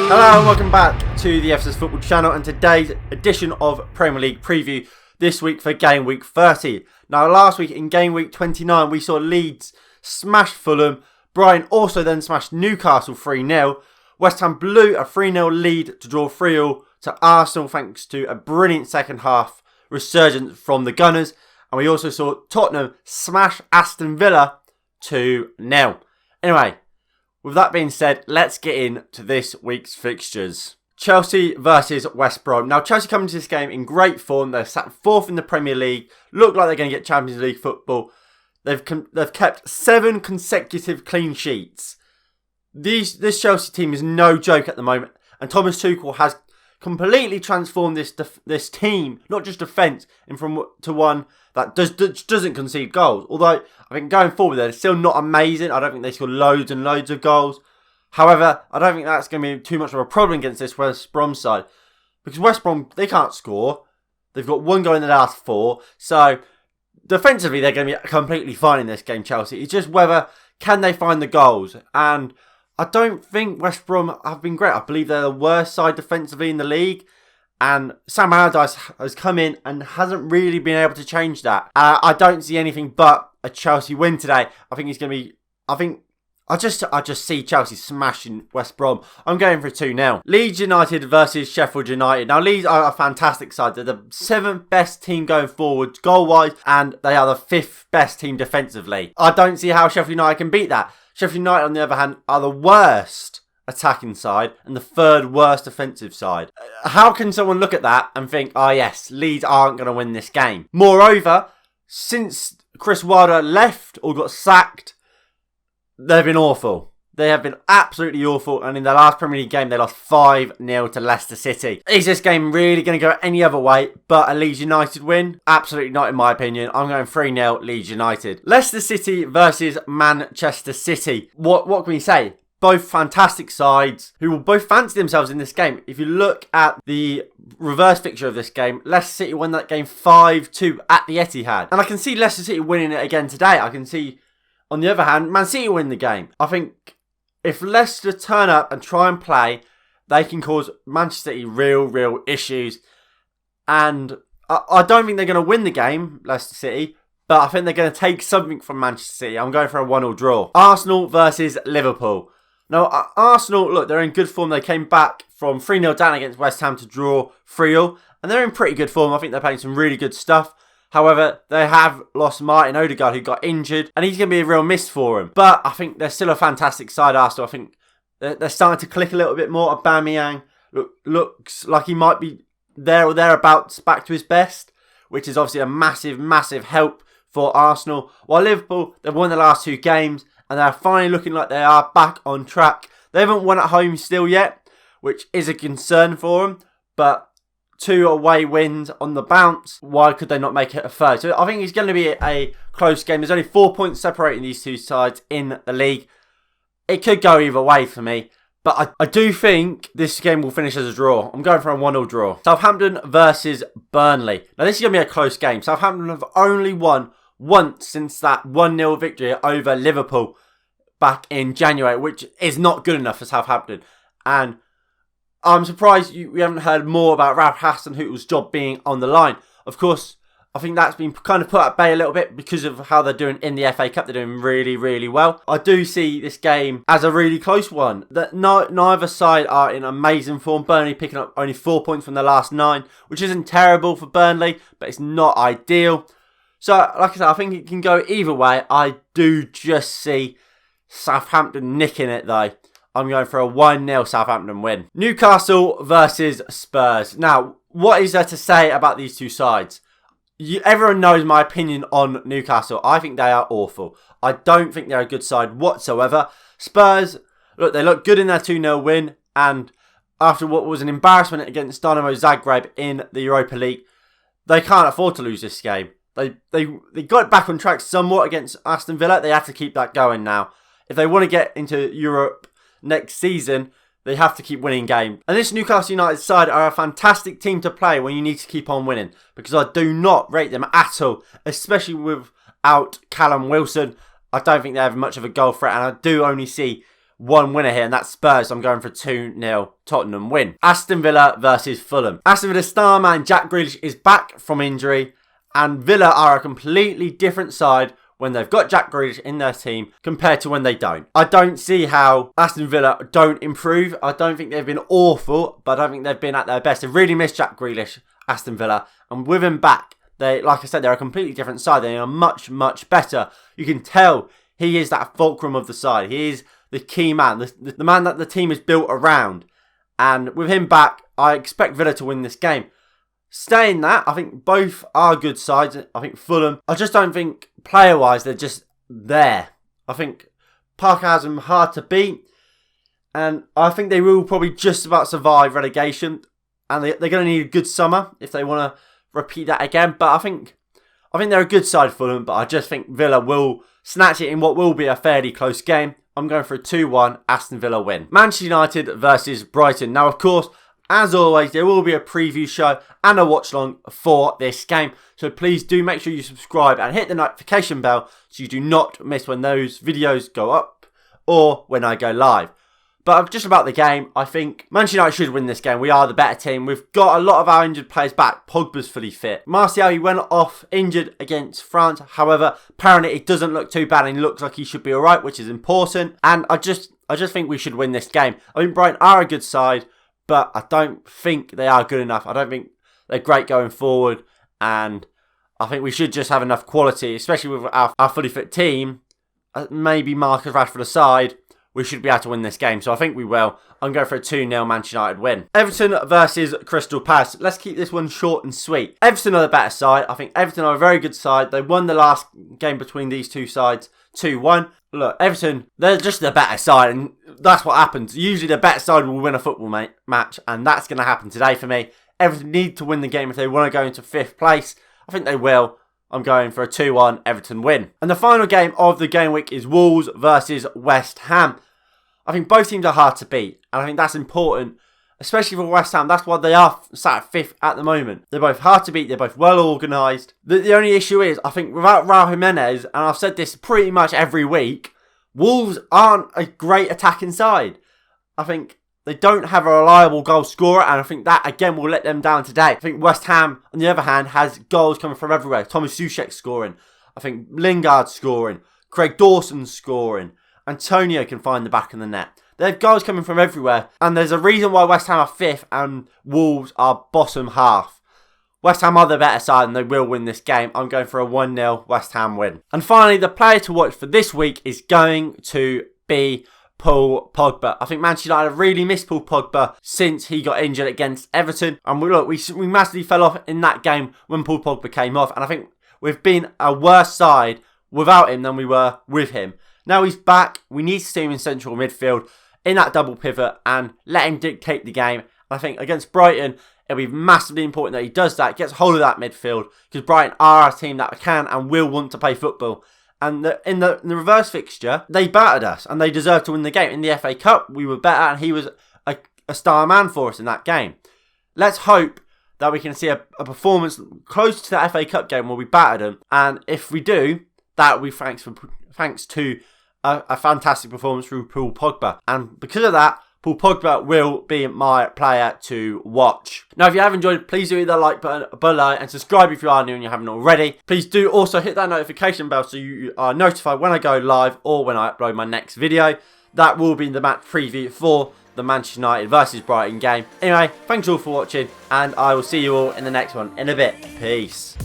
Hello and welcome back to the FSS Football channel and today's edition of Premier League preview this week for Game Week 30. Now last week in Game Week 29 we saw Leeds smash Fulham, Brighton also then smashed Newcastle 3-0, West Ham blew a 3-0 lead to draw 3-0 to Arsenal thanks to a brilliant second half resurgence from the Gunners, and we also saw Tottenham smash Aston Villa 2-0. Anyway, with that being said, let's get into this week's fixtures. Chelsea versus West Brom. Now, Chelsea come into this game in great form. They're sat fourth in the Premier League. Look like they're going to get Champions League football. They've kept 7 consecutive clean sheets. This Chelsea team is no joke at the moment. And Thomas Tuchel has completely transformed this team, not just defence, to one that doesn't concede goals. Although, I think going forward, they're still not amazing. I don't think they score loads and loads of goals. However, I don't think that's going to be too much of a problem against this West Brom side. Because West Brom, they can't score. They've got 1 goal in the last 4. So, defensively, they're going to be completely fine in this game, Chelsea. It's just whether, can they find the goals? And I don't think West Brom have been great. I believe they're the worst side defensively in the league. And Sam Allardyce has come in and hasn't really been able to change that. I don't see anything but a Chelsea win today. I think it's going to be... I just see Chelsea smashing West Brom. I'm going for 2-0. Leeds United versus Sheffield United. Now, Leeds are a fantastic side. They're the 7th best team going forward goal-wise, and they are the 5th best team defensively. I don't see how Sheffield United can beat that. Sheffield United, on the other hand, are the worst attacking side and the 3rd worst defensive side. How can someone look at that and think, oh yes, Leeds aren't going to win this game? Moreover, since Chris Wilder left or got sacked, they've been awful. They have been absolutely awful, and in their last Premier League game, they lost 5-0 to Leicester City. Is this game really going to go any other way but a Leeds United win? Absolutely not, in my opinion. I'm going 3-0 Leeds United. Leicester City versus Manchester City. What can we say? Both fantastic sides who will both fancy themselves in this game. If you look at the reverse fixture of this game, Leicester City won that game 5-2 at the Etihad. And I can see Leicester City winning it again today. I can see, on the other hand, Man City win the game. I think if Leicester turn up and try and play, they can cause Manchester City real issues. And I don't think they're going to win the game, Leicester City, but I think they're going to take something from Manchester City. I'm going for a 1-1 draw. Arsenal versus Liverpool. Now, Arsenal, look, they're in good form. They came back from 3-0 down against West Ham to draw 3-0. And they're in pretty good form. I think they're playing some really good stuff. However, they have lost Martin Odegaard, who got injured. And he's going to be a real miss for them. But I think they're still a fantastic side, Arsenal. I think they're starting to click a little bit more. Aubameyang looks like he might be there or thereabouts back to his best, which is obviously a massive help for Arsenal. While Liverpool, they've won the last 2 games. And they're finally looking like they are back on track. They haven't won at home still yet, which is a concern for them. But 2 away wins on the bounce. Why could they not make it a 3rd? So I think it's going to be a close game. There's only 4 points separating these 2 sides in the league. It could go either way for me. But I do think this game will finish as a draw. I'm going for a 1-1 draw. Southampton versus Burnley. Now this is going to be a close game. Southampton have only won once since that 1-0 victory over Liverpool back in January, which is not good enough for Southampton. And I'm surprised we haven't heard more about Ralph Hasenhüttl's job being on the line. Of course, I think that's been kind of put at bay a little bit because of how they're doing in the FA Cup. They're doing really well. I do see this game as a really close one. That neither side are in amazing form. Burnley picking up only 4 points from the last 9, which isn't terrible for Burnley, but it's not ideal. So, like I said, I think it can go either way. I do just see Southampton nicking it though. I'm going for a 1-0 Southampton win. Newcastle versus Spurs. Now, what is there to say about these 2 sides? Everyone knows my opinion on Newcastle. I think they are awful. I don't think they're a good side whatsoever. Spurs, look, they look good in their 2-0 win. And after what was an embarrassment against Dynamo Zagreb in the Europa League, they can't afford to lose this game. They got back on track somewhat against Aston Villa. They have to keep that going now. If they want to get into Europe next season, they have to keep winning games. And this Newcastle United side are a fantastic team to play when you need to keep on winning. Because I do not rate them at all. Especially without Callum Wilson. I don't think they have much of a goal threat, and I do only see one winner here, and that's Spurs. So I'm going for a 2-0 Tottenham win. Aston Villa versus Fulham. Aston Villa star man Jack Grealish is back from injury, and Villa are a completely different side when they've got Jack Grealish in their team compared to when they don't. I don't see how Aston Villa don't improve. I don't think they've been awful, but I don't think they've been at their best. They've really missed Jack Grealish, Aston Villa, and with him back, like I said, they're a completely different side. They are much, much better. You can tell he is that fulcrum of the side. He is the key man, the man that the team is built around. And with him back, I expect Villa to win this game. Saying that, I think both are good sides. I think Fulham, I just don't think player-wise they're just there. I think Parker has them hard to beat. And I think they will probably just about survive relegation. And they're going to need a good summer if they want to repeat that again. But I think they're a good side, Fulham. But I just think Villa will snatch it in what will be a fairly close game. I'm going for a 2-1 Aston Villa win. Manchester United versus Brighton. Now, of course, as always, there will be a preview show and a watch long for this game. So please do make sure you subscribe and hit the notification bell so you do not miss when those videos go up or when I go live. But just about the game, I think Manchester United should win this game. We are the better team. We've got a lot of our injured players back. Pogba's fully fit. Martial, he went off injured against France. However, apparently it doesn't look too bad and he looks like he should be alright, which is important. And I just think we should win this game. I mean, Brighton are a good side, but I don't think they are good enough. I don't think they're great going forward. And I think we should just have enough quality, especially with our fully fit team. Maybe Marcus Rashford aside, we should be able to win this game. So I think we will. I'm going for a 2-0 Manchester United win. Everton versus Crystal Palace. Let's keep this one short and sweet. Everton are the better side. I think Everton are a very good side. They won the last game between these two sides 2-1. Look, Everton, they're just the better side, and that's what happens. Usually the better side will win a football match, and that's going to happen today for me. Everton need to win the game if they want to go into 5th place. I think they will. I'm going for a 2-1 Everton win. And the final game of the game week is Wolves versus West Ham. I think both teams are hard to beat, and I think that's important, especially for West Ham. That's why they are sat at 5th at the moment. They're both hard to beat. They're both well organised. The only issue is, I think without Raul Jimenez, and I've said this pretty much every week, Wolves aren't a great attacking side. I think they don't have a reliable goal scorer, and I think that, again, will let them down today. I think West Ham, on the other hand, has goals coming from everywhere. Thomas Soucek scoring. I think Lingard scoring. Craig Dawson scoring. Antonio can find the back of the net. They have goals coming from everywhere, and there's a reason why West Ham are 5th and Wolves are bottom half. West Ham are the better side and they will win this game. I'm going for a 1-0 West Ham win. And finally, the player to watch for this week is going to be Paul Pogba. I think Manchester United have really missed Paul Pogba since he got injured against Everton. And we massively fell off in that game when Paul Pogba came off. And I think we've been a worse side without him than we were with him. Now he's back. We need to see him in central midfield in that double pivot and let him dictate the game. And I think against Brighton, it'll be massively important that he does that, gets hold of that midfield, because Brighton are a team that can and will want to play football. And in the reverse fixture, they battered us and they deserved to win the game. In the FA Cup, we were better and he was a star man for us in that game. Let's hope that we can see a performance close to that FA Cup game where we battered them. And if we do, that will be thanks to a fantastic performance through Paul Pogba. And because of that, Paul Pogba will be my player to watch. Now, if you have enjoyed, please do hit the like button below and subscribe if you are new and you haven't already. Please do also hit that notification bell so you are notified when I go live or when I upload my next video. That will be the match preview for the Manchester United versus Brighton game. Anyway, thanks all for watching and I will see you all in the next one in a bit. Peace.